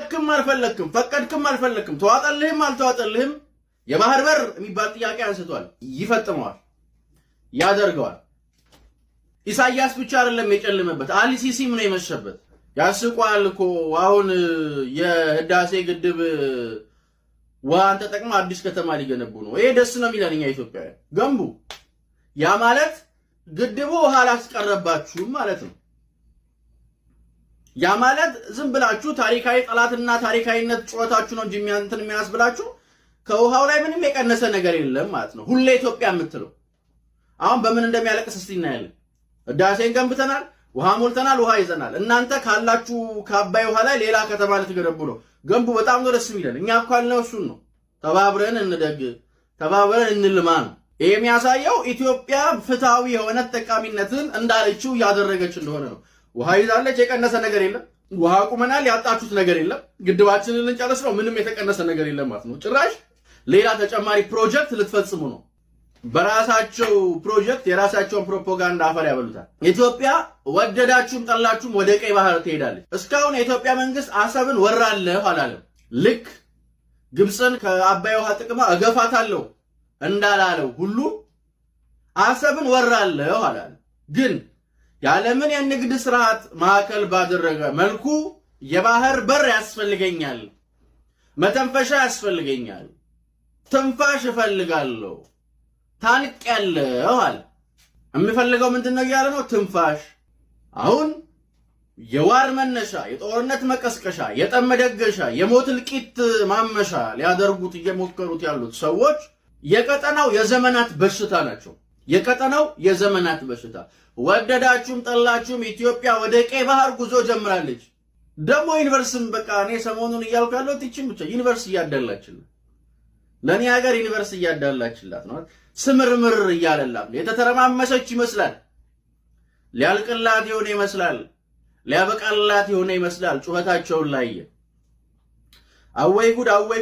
አልፈለክም ፈቀድክም አልፈለክም ተዋጠልህም አልተዋጠልህም የባህር በር የሚባል ጥያቄ አንስቷል። ይፈጥመዋል፣ ያደርገዋል። ኢሳያስ ብቻ አይደለም የጨለመበት፣ አልሲሲም ነው የመሸበት። ያስቋል እኮ አሁን የህዳሴ ግድብ ውሃን ተጠቅመው አዲስ ከተማ ሊገነቡ ነው። ይሄ ደስ ነው የሚለን እኛ ኢትዮጵያውያን። ገንቡ። ያ ማለት ግድቡ ውሃ አላስቀረባችሁም ማለት ነው። ያ ማለት ዝም ብላችሁ ታሪካዊ ጠላትና ታሪካዊነት ጩኸታችሁ ነው እንጂ የሚያስብላችሁ ከውሃው ላይ ምንም የቀነሰ ነገር የለም ማለት ነው። ሁሌ ኢትዮጵያ የምትለው አሁን በምን እንደሚያለቅስ እስቲ እናያለን። ህዳሴን ገንብተናል፣ ውሃ ሞልተናል፣ ውሃ ይዘናል። እናንተ ካላችሁ ከአባይ ውሃ ላይ ሌላ ከተማ ልትገነቡ ነው። ገንቡ። በጣም ነው ደስ የሚለን። እኛ እኮ ያልነው እሱን ነው። ተባብረን እንደግ፣ ተባብረን እንልማ ነው። ይሄ የሚያሳየው ኢትዮጵያ ፍትሃዊ የሆነ ተጠቃሚነትን እንዳለችው ያደረገች እንደሆነ ነው። ውሃ ይዛለች፣ የቀነሰ ነገር የለም። ውሃ ቁመናል፣ ያጣችሁት ነገር የለም። ግድባችንን ልንጨርስ ነው፣ ምንም የተቀነሰ ነገር የለም ማለት ነው። ጭራሽ ሌላ ተጨማሪ ፕሮጀክት ልትፈጽሙ ነው። በራሳቸው ፕሮጀክት የራሳቸውን ፕሮፓጋንዳ አፈር ያበሉታል። ኢትዮጵያ ወደዳችሁም ጠላችሁም ወደ ቀይ ባህር ትሄዳለች። እስካሁን የኢትዮጵያ መንግስት አሰብን ወራለሁ አላለም። ልክ ግብፅን ከአባይ ውሃ ጥቅማ እገፋታለሁ እንዳላለው ሁሉ አሰብን ወራለሁ አላለም። ግን ያለምን የንግድ ስርዓት ማዕከል ባደረገ መልኩ የባህር በር ያስፈልገኛል፣ መተንፈሻ ያስፈልገኛል፣ ትንፋሽ እፈልጋለሁ፣ ታንቅ ያለው አለ። የሚፈልገው ምንድነው እያለ ነው? ትንፋሽ። አሁን የዋር መነሻ፣ የጦርነት መቀስቀሻ፣ የጠብ መደገሻ፣ የሞት እልቂት ማመሻ ሊያደርጉት እየሞከሩት ያሉት ሰዎች የቀጠናው የዘመናት በሽታ ናቸው። የቀጠናው የዘመናት በሽታ። ወደዳችሁም ጠላችሁም ኢትዮጵያ ወደ ቀይ ባህር ጉዞ ጀምራለች። ደግሞ ዩኒቨርስም በቃ እኔ ሰሞኑን እያልኩ ያለው ትችም ብቻ ዩኒቨርስ እያዳላችላት፣ ለኔ ሀገር ዩኒቨርስ እያዳላችላት ነው። ስምርምር እያለላት የተተረማመሰች ይመስላል። ሊያልቅላት የሆነ ይመስላል። ሊያበቃላት የሆነ ይመስላል። ጩኸታቸውን ላይ አወይ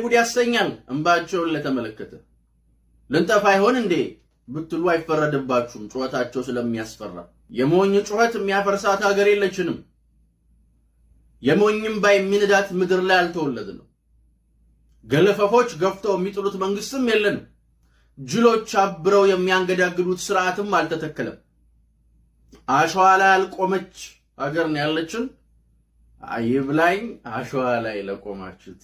ጉድ ያሰኛል። እንባቸውን ለተመለከተ ልንጠፋ ይሆን እንዴ ብትሉ አይፈረድባችሁም። ጩኸታቸው ስለሚያስፈራ የሞኝ ጩኸት የሚያፈርሳት ሀገር የለችንም። የሞኝም ባይ የሚንዳት ምድር ላይ አልተወለድንም። ገለፈፎች ገፍተው የሚጥሉት መንግስትም የለንም። ጅሎች አብረው የሚያንገዳግዱት ስርዓትም አልተተከለም። አሸዋ ላይ አልቆመች ሀገር ነው ያለችን። አይብላኝ አሸዋ ላይ ለቆማችሁት።